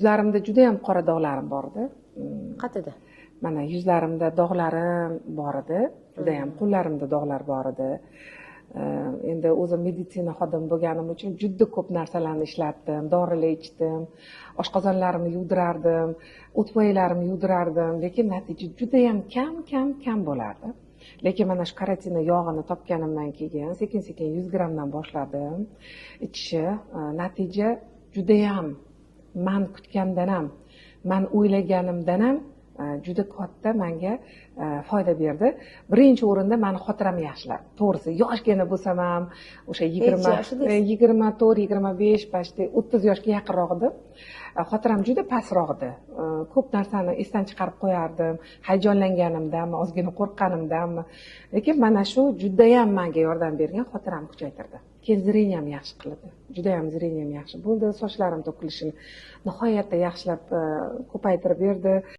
Yuzlarimda juda ham qora dog'larim bor edi. Qayerda? Mana yuzlarimda dog'larim bor edi. Juda ham qo'llarimda dog'lar bor edi. Endi o'zim meditsina xodimi bo'lganim uchun juda ko'p narsalarni ishlatdim, dorilar ichdim, oshqozonlarimni yuvdirardim, o'tpoylarimni yuvdirardim, lekin natija juda ham kam bo'lardi. Lekin mana shu karotina yog'ini topganimdan keyin sekin-sekin 100 grammdan boshladim. Ichishi natija juda ham men kutgandan ham, men o'ylaganimdan ham juda katta menga foyda berdi. Birinchi o'rinda meni xotiram yaxshiladi. To'g'risi, yoshgina bo'lsam ham o'sha 24, 25, почти 30 yoshga yaqinroq edim. Xotiram juda pastroq edi. Ko'p narsani esdan chiqarib qo'yardim. Hayajonlanganimdanmi, ozgina qo'rqqanimdanmi. Lekin mana shu juda ham menga yordam bergan, xotiramni kuchaytirdi. Keyin zreniyam yaxshi qildi. Juda ham zreniyam yaxshi bo'ldi. Sochlarim to'kilishini nihoyatda yaxshilab ko'paytirib berdi.